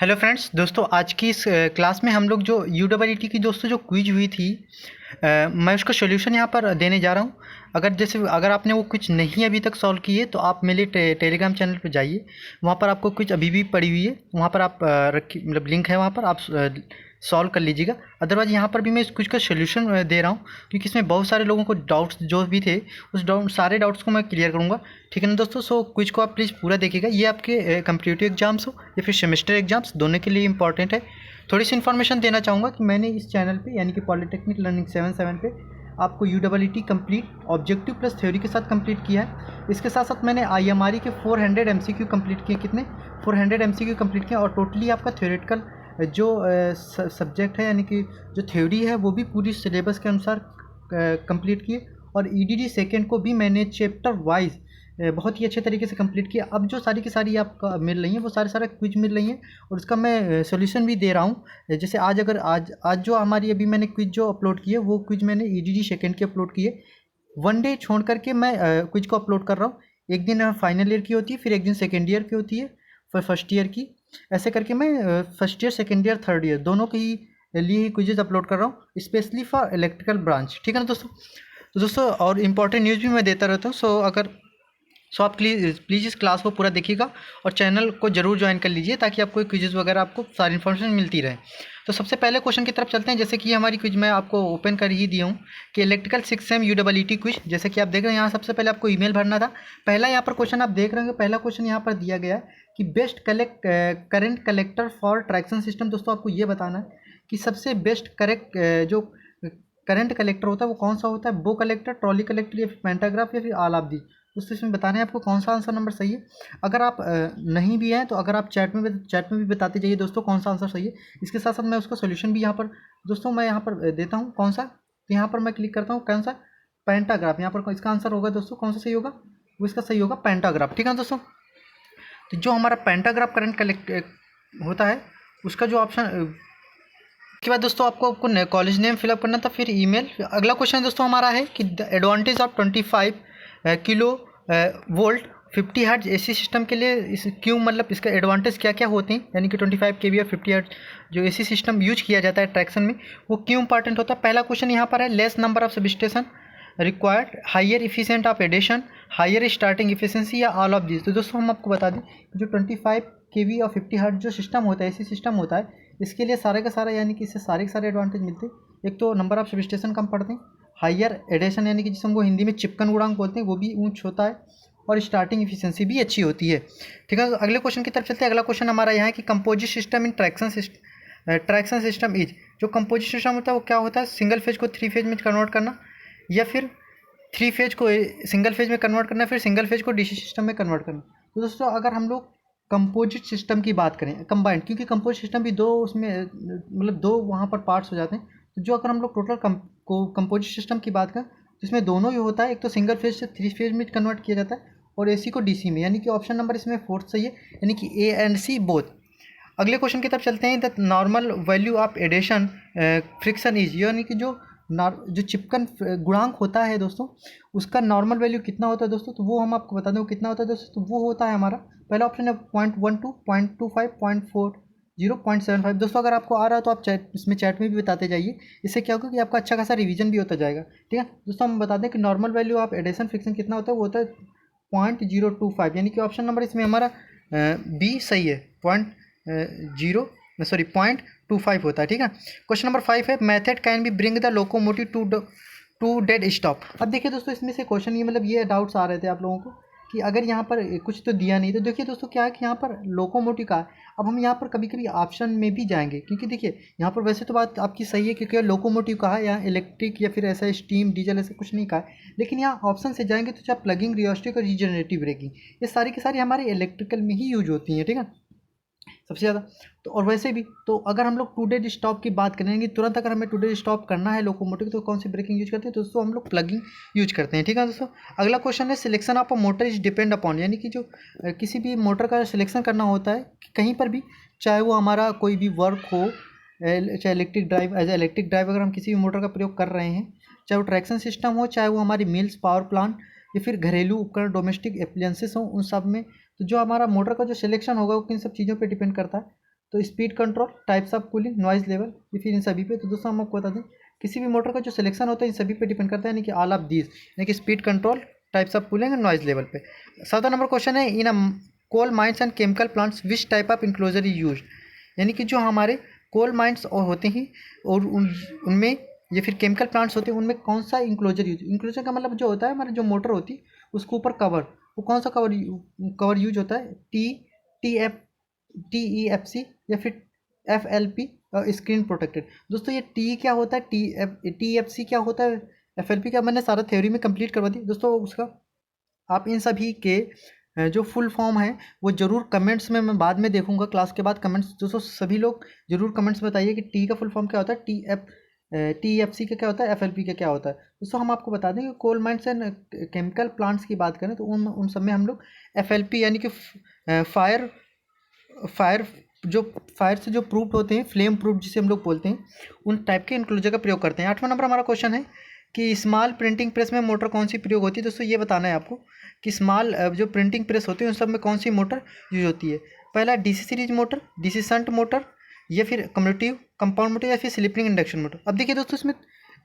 Hello friends दोस्तों, आज की इस क्लास में हम लोग जो यूडब्ल्यूटी की दोस्तों जो क्विज हुई थी, मैं उसका सॉल्यूशन यहाँ पर देने जा रहा हूँ। अगर आपने वो क्विज नहीं अभी तक सॉल्व की है तो आप मेरे टेलीग्राम चैनल पर जाइए। वहाँ पर आपको क्विज अभी भी पड़ी हुई है, वहाँ पर आप रखी मतलब लिंक है, वहाँ पर आप सॉल्व कर लीजिएगा। अदरवाइज़ यहाँ पर भी मैं इस क्विज का सॉल्यूशन दे रहा हूँ, क्योंकि इसमें बहुत सारे लोगों को डाउट्स जो भी थे उस सारे डाउट्स को मैं क्लियर करूँगा। ठीक है ना दोस्तों? सो क्विज को आप प्लीज़ पूरा देखिएगा। ये आपके कम्पिटिटिव एग्जाम्स हो या फिर सेमेस्टर एग्जाम्स, दोनों के लिए इंपॉर्टेंट है। थोड़ी सी इन्फॉर्मेशन देना चाहूँगा कि मैंने इस चैनल पे यानी कि पॉलिटेक्निक लर्निंग 77 पे आपको यूडब्ल्यूटी कंप्लीट ऑब्जेक्टिव प्लस थ्योरी के साथ कंप्लीट किया है। इसके साथ साथ मैंने आईएमआरई के 400 एमसीक्यू कंप्लीट किए। कितने? 400 एमसीक्यू कंप्लीट किए। और टोटली आपका थ्योरेटिकल जो सब्जेक्ट है यानी कि जो थ्योरी है वो भी पूरी सिलेबस के अनुसार कंप्लीट किए। और ईडीडी सेकेंड को भी मैंने चैप्टर वाइज बहुत ही अच्छे तरीके से कंप्लीट किया। अब जो सारी की सारी आपका मिल रही हैं वो सारे क्विज मिल रही हैं और उसका मैं सॉल्यूशन भी दे रहा हूँ। जैसे आज जो हमारी अभी मैंने क्विज जो अपलोड की है वो क्विज मैंने ईडीडी सेकेंड की अपलोड की है। वन डे छोड़ करके मैं क्विज को अपलोड कर रहा हूँ। एक दिन फाइनल ईयर की होती है, फिर एक दिन सेकेंड ईयर की होती है, फिर फर्स्ट ईयर की। ऐसे करके मैं first year, second year, third year दोनों के ही लिए ही क्विजेज अपलोड कर रहा हूँ, स्पेशली फॉर इलेक्ट्रिकल ब्रांच। ठीक है ना दोस्तों? तो दोस्तों और इम्पॉर्टेंट न्यूज़ भी मैं देता रहता हूँ। सो आप प्लीज़ इस क्लास को पूरा देखिएगा और चैनल को जरूर ज्वाइन कर लीजिए, ताकि आपको क्विजेज़ वगैरह आपको सारी इन्फॉर्मेशन मिलती रहे। तो सबसे पहले क्वेश्चन की तरफ चलते हैं। जैसे कि हमारी क्विज मैं आपको ओपन कर ही दिया हूँ कि इलेक्ट्रिकल 6M यूडब्ल्यूटी क्विज। जैसे कि आप देख रहे हैं यहाँ सबसे पहले आपको ईमेल भरना था। पहला यहाँ पर क्वेश्चन आप देख रहे हैं, पहला क्वेश्चन यहाँ पर दिया गया है कि best current collector for traction system. दोस्तों आपको ये बताना है कि सबसे बेस्ट जो करंट कलेक्टर होता है वो कौन सा होता है। बो कलेक्टर, ट्रॉली कलेक्टर, या फिर पेंटाग्राफ, या फिर ऑल ऑफ दी। दोस्तों इसमें बताना है आपको कौन सा आंसर नंबर सही है। अगर आप नहीं भी हैं तो अगर आप चैट में भी बताते जाइए दोस्तों कौन सा आंसर सही है। इसके साथ साथ मैं उसका सोल्यूशन भी यहाँ पर दोस्तों मैं यहाँ पर देता हूँ। कौन सा? तो यहाँ पर मैं क्लिक करता हूँ, कौन सा? पेंटाग्राफ। यहाँ पर इसका आंसर होगा दोस्तों, कौन सा सही होगा? वो इसका सही होगा पेंटाग्राफ। ठीक है दोस्तों? तो जो हमारा पेंटाग्राफ करंट कलेक्ट होता है उसका जो ऑप्शन के बाद दोस्तों आपको कॉलेज नेम फिलअप करना था, फिर ईमेल। अगला क्वेश्चन दोस्तों हमारा है कि the advantage of 25 kilo volt 50 hertz AC system के लिए इस क्यों, मतलब इसका एडवांटेज क्या क्या होते हैं, यानी कि 25 केवी और 50 हर्ट्ज जो एसी सिस्टम यूज किया जाता है ट्रैक्शन में, वो क्यों इंपॉर्टेंट होता है। पहला क्वेश्चन यहाँ पर है less number of substation required, higher efficient of adhesion, higher starting efficiency, या ऑल ऑफ दिस। तो दोस्तों हम आपको बता दें जो 25 केवी और 50 हर्ट्ज जो सिस्टम होता है, एसी सिस्टम होता है, इसके लिए सारे का सारा यानी कि इससे सारे के सारे एडवांटेज मिलते हैं। एक तो नंबर ऑफ सब स्टेशन कम पड़ते हैं, हायर एडिशन यानी कि जिसे हमको हिंदी में चिपकन गुणांक बोलते हैं वो भी ऊंच होता है, और स्टार्टिंग इफिशिएंसी भी अच्छी होती है। ठीक है, अगले क्वेश्चन की तरफ चलते हैं। अगला क्वेश्चन हमारा यहाँ है कि composite system in traction system is. जो कंपोजिट सिस्टम होता है वो क्या होता है? सिंगल फेज को थ्री फेज में कन्वर्ट करना, या फिर थ्री फेज को सिंगल फेज में कन्वर्ट करना, फिर सिंगल फेज को डीसी सिस्टम में कन्वर्ट करना। तो दोस्तों अगर हम लोग कंपोजिट सिस्टम की बात करें कंबाइंड, क्योंकि कंपोजिट सिस्टम भी दो उसमें मतलब दो वहाँ पर पार्ट्स हो जाते हैं। तो जो अगर हम लोग टोटल कंपोजिट सिस्टम की बात करें तो इसमें दोनों ही होता है। एक तो सिंगल फेज से थ्री फेज में कन्वर्ट किया जाता है, और एसी को डीसी में, यानी कि ऑप्शन नंबर इसमें फोर्थ सही है, यानी कि ए एंड सी बोथ। अगले क्वेश्चन की तरफ चलते हैं। The normal value of adhesion friction is, यानी कि जो चिपकन गुणांक होता है दोस्तों उसका नॉर्मल वैल्यू कितना होता है दोस्तों, तो वो हम आपको बता दें कितना होता है दोस्तों। तो वो होता है हमारा पहला ऑप्शन है 0.12, 0.25, 0.40, 0.75। दोस्तों अगर आपको आ रहा है तो आप चैट में भी बताते जाइए, इससे क्या होगा कि आपका अच्छा खासा रिवीजन भी होता जाएगा। ठीक है दोस्तों, हम बता दें कि normal value of adhesion friction कितना होता है, वो होता है 0.025, यानी कि ऑप्शन नंबर इसमें हमारा बी सही है, 0.25 होता है। ठीक है, क्वेश्चन नंबर 5 है method can be bring the locomotive to dead stop. अब देखिए दोस्तों इसमें से क्वेश्चन ये मतलब ये डाउट्स आ रहे थे आप लोगों को कि अगर यहाँ पर कुछ तो दिया नहीं, तो देखिए दोस्तों क्या है कि यहाँ पर लोकोमोटिव का है। अब हम यहाँ पर कभी कभी ऑप्शन में भी जाएंगे, क्योंकि देखिए यहाँ पर वैसे तो बात आपकी सही है क्योंकि लोकोमोटिव का है, यहाँ इलेक्ट्रिक या फिर ऐसा स्टीम डीजल ऐसा कुछ नहीं कहा है, लेकिन यहाँ ऑप्शन से जाएंगे तो चाहे प्लगिंग, रियोस्टिक और रीजनरेटिव ब्रेकिंग, ये सारी की सारी हमारे इलेक्ट्रिकल में ही यूज होती हैं। ठीक है, सबसे ज़्यादा। तो और वैसे भी तो अगर हम लोग टू डेड स्टॉप की बात करेंगे, तुरंत अगर हमें टू डेड स्टॉप करना है लोकोमोटिव, तो कौन सी ब्रेकिंग यूज करते हैं दोस्तों? हम लोग प्लगिंग यूज करते हैं। ठीक है दोस्तों, अगला क्वेश्चन है selection of a motor is depend upon, यानी कि जो किसी भी मोटर का सिलेक्शन करना होता है कहीं पर भी, चाहे वो हमारा कोई भी वर्क हो, चाहे electric drive, as electric drive अगर हम किसी भी मोटर का प्रयोग कर रहे हैं, चाहे वो ट्रैक्शन सिस्टम हो, चाहे वो हमारी मिल्स, पावर प्लांट, या फिर घरेलू उपकरण, डोमेस्टिक एप्लियंसेस हों, उन सब में तो जो हमारा मोटर का जो सिलेक्शन होगा वो किन सब चीज़ों पे डिपेंड करता है। तो speed control, types of cooling, noise level, ये फिर इन सभी पे। तो दोस्तों हम आपको बता दें किसी भी मोटर का जो सिलेक्शन होता है इन सभी पे डिपेंड करता है, यानी कि ऑल ऑफ दीज, यानी कि speed control, types of cooling and noise level पे। 7वां नंबर क्वेश्चन है, in a coal mines and chemical plants which type of enclosure is use, यानी कि जो हमारे कोल माइंस होते हैं और उनमें या फिर केमिकल प्लांट्स होते हैं उनमें कौन सा इंक्लोजर यूज, इंक्लोजर का मतलब जो होता है हमारे जो मोटर होती है उसके ऊपर कवर, वो कौन सा कवर यूज होता है, TEFC या फिर FLP, स्क्रीन प्रोटेक्टेड। दोस्तों ये टी क्या होता है, TFC क्या होता है, FLP क्या, मैंने सारा थ्योरी में कंप्लीट करवा दी दोस्तों उसका। आप इन सभी के जो फुल फॉर्म है वो ज़रूर कमेंट्स में, मैं बाद में देखूंगा क्लास के बाद कमेंट्स। दोस्तों सभी लोग ज़रूर कमेंट्स में बताइए कि टी का फुल फॉर्म क्या होता है, TFC का क्या होता है, FLP का क्या होता है। दोस्तों हम आपको बता दें कि coal mines and chemical plants की बात करें तो उन सब में हम लोग FLP यानी कि फायर फायर जो फायर से जो प्रूफ होते हैं, फ्लेम प्रूफ जिसे हम लोग बोलते हैं, उन टाइप के इंक्लोजर का प्रयोग करते हैं। 8वां नंबर हमारा क्वेश्चन है कि स्मॉल प्रिंटिंग प्रेस में मोटर कौन सी प्रयोग होती है। दोस्तों ये बताना है आपको कि स्मॉल जो प्रिंटिंग प्रेस होती है उन सब में कौन सी मोटर यूज होती है। पहला DC series motor, DC shunt motor, या फिर कम्यूटेटिव कंपाउंड मोटर, या फिर स्लिप रिंग इंडक्शन मोटर। अब देखिए दोस्तों इसमें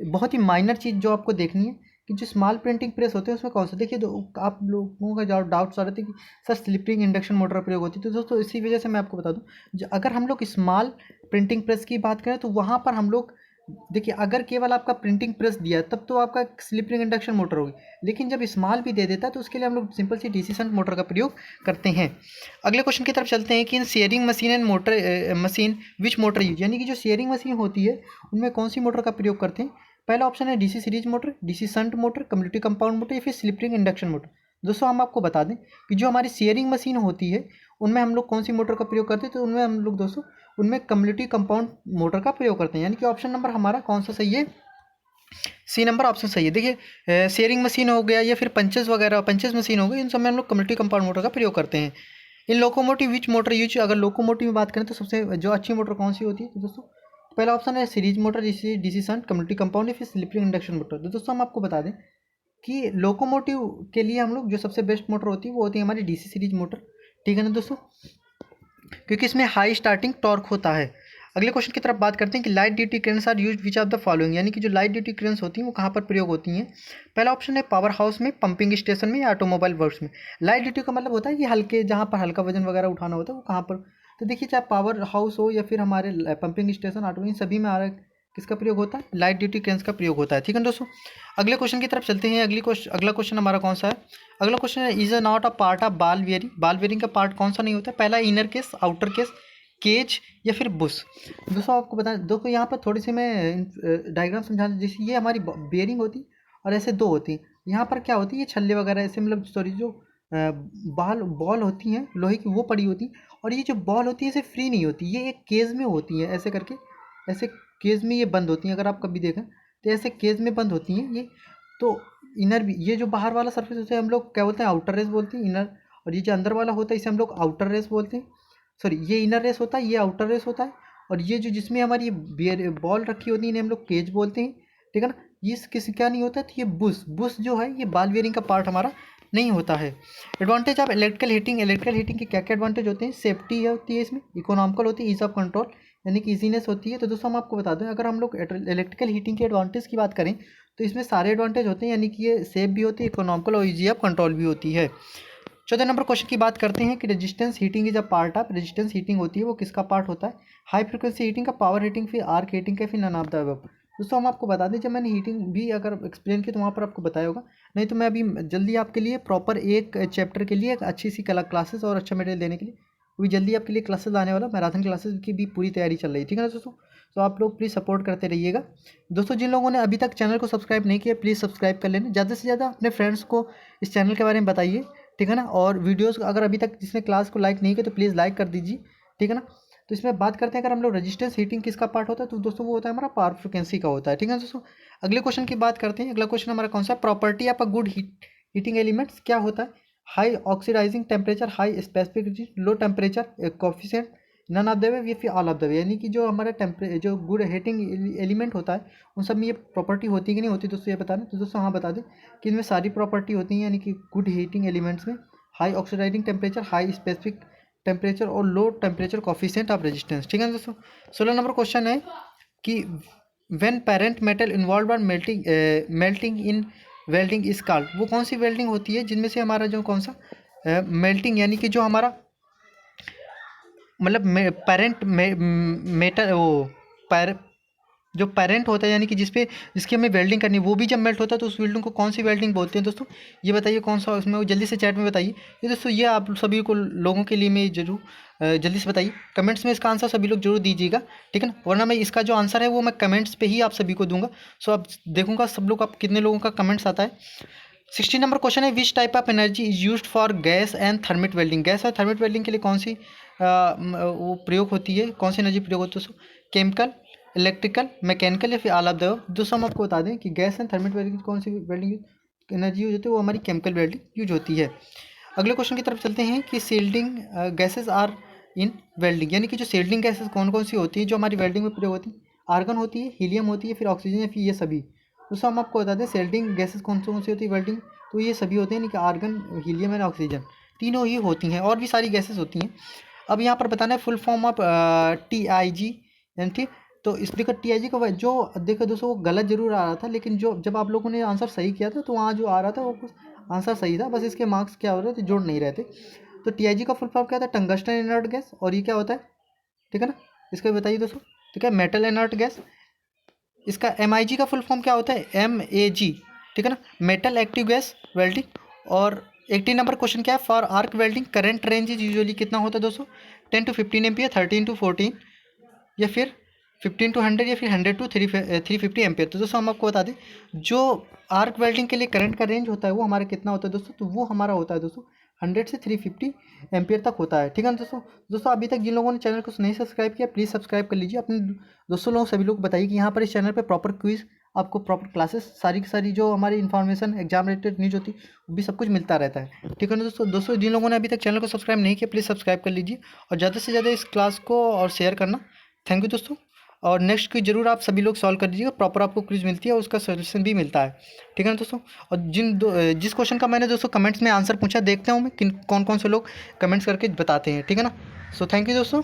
बहुत ही माइनर चीज़ जो आपको देखनी है कि जो स्मॉल प्रिंटिंग प्रेस होते हैं उसमें कौन सा, देखिए आप लोगों का डाउट्स आ रहे थे कि sir slip ring induction motor का प्रयोग होती है। तो दोस्तों इसी वजह से मैं आपको बता दूं, अगर हम लोग स्मॉल प्रिंटिंग प्रेस की बात करें तो वहाँ पर हम लोग देखिए अगर केवल आपका प्रिंटिंग प्रेस दिया तब तो आपका स्लिप रिंग इंडक्शन मोटर होगी, लेकिन जब स्मॉल भी दे देता है तो उसके लिए हम लोग सिंपल सी DC शंट मोटर का प्रयोग करते हैं। अगले क्वेश्चन की तरफ चलते हैं कि in sharing machine and motor machine which motor use, यानी कि जो शेयरिंग मशीन होती है उनमें कौन सी मोटर का प्रयोग करते हैं। पहला ऑप्शन है DC series motor, DC shunt motor, commutative compound motor, या फिर स्लिप रिंग इंडक्शन मोटर। दोस्तों हम आपको बता दें कि जो हमारी शेयरिंग मशीन होती है उनमें हम लोग कौन सी मोटर का प्रयोग करते हैं, तो उनमें हम लोग दोस्तों उनमें कम्यूटेटिव कंपाउंड मोटर का प्रयोग करते हैं, यानी कि ऑप्शन नंबर हमारा कौन सा सही है, C नंबर ऑप्शन सही है। देखिए शेयरिंग मशीन हो गया या फिर पंचेस वगैरह, पंचेस मशीन हो गई, इन सब में हम लोग कम्यूटेटिव कंपाउंड मोटर का प्रयोग करते हैं। इन लोकोमोटिव विच मोटर यूज, अगर लोकोमोटिव में बात करें तो सबसे जो अच्छी मोटर कौन सी होती है, तो दोस्तों पहला ऑप्शन है सीरीज मोटर, जिसे DC शंट, कम्यूटेटिव कंपाउंड, या फिर स्लिप रिंग इंडक्शन मोटर। तो दोस्तों हम आपको बता दें कि लोकोमोटिव के लिए हम लोग जो सबसे बेस्ट मोटर होती है वो होती है हमारी DC सीरीज मोटर, ठीक है ना दोस्तों, क्योंकि इसमें हाई स्टार्टिंग टॉर्क होता है। अगले क्वेश्चन की तरफ बात करते हैं कि light duty cranes are use which of the following, यानी कि जो लाइट ड्यूटी क्रेन्स होती हैं वो कहाँ पर प्रयोग होती हैं। पहला ऑप्शन है पावर हाउस में, पंपिंग स्टेशन में, या ऑटोमोबाइल वर्क्स में। लाइट ड्यूटी का मतलब होता है कि हल्के, जहाँ पर हल्का वजन वगैरह उठाना होता है वो कहाँ पर, तो देखिए चाहे पावर हाउस हो या फिर हमारे पंपिंग स्टेशन, ऑटो, इन सभी में आ रहा है किसका प्रयोग होता है, लाइट ड्यूटी क्रेन्स का प्रयोग होता है, ठीक है दोस्तों। अगले क्वेश्चन की तरफ चलते हैं। अगला क्वेश्चन हमारा कौन सा है, अगला क्वेश्चन है is a not a part of ball bearing, ball bearing का पार्ट कौन सा नहीं होता है। पहला inner case, outer case, cage, या फिर बुश। दोस्तों आपको बता देखो यहाँ पर थोड़ी सी मैं डायग्राम समझा, जैसे ये हमारी बेयरिंग होती है और ऐसे दो होती हैं, यहाँ पर क्या होती है, ये छल्ले वगैरह ऐसे, मतलब सॉरी जो बॉल होती हैं लोहे की वो पड़ी होती, और ये जो बॉल होती है इसे फ्री नहीं होती, ये एक केज में होती है ऐसे करके, ऐसे केज में ये बंद होती हैं। अगर आप कभी देखें तो ऐसे केज में बंद होती हैं ये। तो इनर भी, ये जो बाहर वाला सरफेस होता है हम लोग क्या बोलते हैं, आउटर रेस बोलते हैं इनर, और ये जो अंदर वाला होता है इसे हम लोग आउटर रेस बोलते हैं, सॉरी ये इनर रेस होता है, ये आउटर रेस होता है, और ये जो जिसमें हमारी बियर बॉल रखी होती है इन्हें हम लोग केज बोलते हैं, ठीक है ना। ये किसी क्या नहीं होता है, तो ये बुश, बुश जो है ये बॉल बेयरिंग का पार्ट हमारा नहीं होता है। Advantage of electrical heating, electrical heating के क्या क्या एडवांटेज होते हैं, सेफ्टी होती है इसमें, इकोनॉमिकल होती है, ईज ऑफ कंट्रोल यानी कि ईजीनेस होती है। तो दोस्तों हम आपको बता दें अगर हम लोग इलेक्ट्रिकल हीटिंग के एडवांटेज की बात करें तो इसमें सारे एडवांटेज होते हैं, यानी कि ये सेफ भी होती है, इकोनॉमिकल और ईजी ऑफ कंट्रोल भी होती है। 14 नंबर क्वेश्चन की बात करते हैं कि resistance heating is a part of, resistance heating होती है वो किसका पार्ट होता है, हाई फ्रिक्वेंसी हीटिंग का, पावर हीटिंग, फिर आर्क हीटिंग का, फिर नन ऑफ द अबव। दोस्तों हम आपको बता दें जब मैंने हीटिंग भी अगर एक्सप्लेन की तो वहाँ पर आपको बताया होगा, नहीं तो मैं अभी जल्दी आपके लिए प्रॉपर एक चैप्टर के लिए एक अच्छी सी क्लासेस और अच्छा मटेरियल देने के लिए अभी जल्दी आपके लिए क्लासेस आने वाला, मैराथन क्लासेस की भी पूरी तैयारी चल रही है, ठीक है ना दोस्तों। तो आप लोग प्लीज़ सपोर्ट करते रहिएगा। दोस्तों जिन लोगों ने अभी तक चैनल को सब्सक्राइब नहीं किया प्लीज़ सब्सक्राइब कर लेना, ज़्यादा से ज़्यादा अपने फ्रेंड्स को इस चैनल के बारे में बताइए, ठीक है ना। और वीडियोस अगर अभी तक जिसने क्लास को लाइक नहीं किया तो प्लीज़ लाइक कर दीजिए, ठीक है ना। तो इसमें बात करते हैं अगर हम लोग रेजिस्टेंस हीटिंग किसका पार्ट होता है तो दोस्तों वो होता है हमारा पावर फ्रिक्वेंसी का होता है, ठीक है दोस्तों। अगले क्वेश्चन की बात करते हैं। अगला क्वेश्चन हमारा कौन सा, property of a good heating elements क्या होता है, high oxidizing temperature, high specific, low temperature coefficient, none of the way, या फिर ऑल ऑफ द वे, यानी कि जो हमारा जो गुड हीटिंग एलिमेंट होता है उन सब में ये प्रॉपर्टी होती है कि नहीं होती दोस्तों, ये बता दें। तो दोस्तों हाँ बता दें कि इनमें सारी प्रॉपर्टी होती हैं, यानी कि गुड हीटिंग एलिमेंट्स में high oxidizing temperature, high specific temperature और low temperature coefficient of resistance. ठीक है दोस्तों। 16 नंबर क्वेश्चन है कि when parent metal involve are melting in welding is called, वो कौन सी वेल्डिंग होती है जिनमें से हमारा जो कौन सा मेल्टिंग यानी कि जो हमारा मतलब पेरेंट मेटल वो पैर जो पेरेंट होता है यानी कि जिसकी हमें वेल्डिंग करनी है वो भी जब मेल्ट होता है तो उस वेल्डिंग को कौन सी वेल्डिंग बोलते हैं दोस्तों, ये बताइए कौन सा उसमें, वो जल्दी से चैट में बताइए। ये दोस्तों ये आप सभी को लोगों के लिए मैं जरूर जल्दी से बताइए कमेंट्स में, इसका आंसर सभी लोग जरूर दीजिएगा। ठीक है ना, वरना मैं इसका जो आंसर है वो मैं कमेंट्स पे ही आप सभी को दूंगा। सो अब देखूंगा सब लोग आप कितने लोगों का कमेंट्स आता है। 16 नंबर क्वेश्चन है which type of energy is used for gas and thermit welding, gas और थर्मिट वेल्डिंग के लिए कौन सी वो प्रयोग होती है, कौन सी एनर्जी प्रयोग होती है दोस्तों, केमिकल, इलेक्ट्रिकल, मैकेनिकल या फिर ऑल ऑफ द अबव। दोस्तों हम आपको बता दें कि गैस एंड थर्मिट वेल्डिंग कौन सी वेल्डिंग एनर्जी यूज होती है, वो हमारी केमिकल वेल्डिंग यूज होती है। अगले क्वेश्चन की तरफ चलते हैं कि shielding gases are in welding, यानी कि जो सील्डिंग गैसेज कौन कौन सी होती है जो हमारी वेल्डिंग में प्रयोग होती है, आर्गन होती है, हीलियम होती है, फिर ऑक्सीजन या फिर ये सभी। दोस्तों हम आपको बता दें सील्डिंग गैसेज कौन सी होती है वेल्डिंग, तो ये सभी होते हैं, यानी कि आर्गन, हीलियम एंड ऑक्सीजन, तीनों ही होती हैं, और भी सारी गैसेज होती हैं। अब यहाँ पर बताना है फुल फॉर्म ऑफ TIG, यानी ठीक। तो इस देखो TIG को जो देखो दोस्तों वो गलत जरूर आ रहा था, लेकिन जो जब आप लोगों ने आंसर सही किया था तो वहाँ जो आ रहा था वो कुछ आंसर सही था, बस इसके मार्क्स क्या हो रहे थे जोड़ नहीं रहे थे। तो TIG का फुल फॉर्म क्या था, टंगस्टन इनर्ट गैस, और ये क्या होता है, ठीक है ना, इसका भी बताइए दोस्तों। ठीक है, मेटल इनर्ट गैस। इसका MIG का फुल फॉर्म क्या होता है, MAG, ठीक है ना, मेटल एक्टिव गैस वेल्डिंग। और 18 नंबर क्वेश्चन क्या है, for arc welding current range is usually कितना होता है दोस्तों, 10 to 15 एम्पियर, 13 to 14, या फिर 15 to 100, या फिर 100 to 350 एम्पियर। तो दोस्तों हम आपको बता दें जो आर्क वेल्डिंग के लिए करंट का रेंज होता है वो हमारा कितना होता है दोस्तों, तो वो हमारा होता है दोस्तों 100 से 350 एम्पियर तक होता है। ठीक है ना दोस्तों। दोस्तों अभी तक जिन लोगों ने चैनल को नहीं सब्सक्राइब किया प्लीज़ सब्सक्राइब कर लीजिए, अपने दोस्तों लोग सभी लोग बताइए कि यहाँ पर इस चैनल पर प्रॉपर क्विज, आपको प्रॉपर क्लासेस, सारी की सारी जो हमारी इन्फॉर्मेशन एग्जाम रिलेटेड न्यूज होती है वो भी सब कुछ मिलता रहता है। ठीक है ना दोस्तों। दोस्तों जिन लोगों ने अभी तक चैनल को सब्सक्राइब नहीं किया प्लीज़ सब्सक्राइब कर लीजिए और ज़्यादा से ज़्यादा इस क्लास को और शेयर करना। थैंक यू दोस्तों। और नेक्स्ट क्विज जरूर आप सभी लोग सॉल्व कर दीजिएगा, प्रॉपर आपको क्विज मिलती है उसका सोल्यूशन भी मिलता है। ठीक है ना दोस्तों। और जिस क्वेश्चन का मैंने दोस्तों कमेंट्स में आंसर पूछा, देखता हूँ मैं कौन कौन से लोग कमेंट्स करके बताते हैं। ठीक है ना। सो थैंक यू दोस्तों।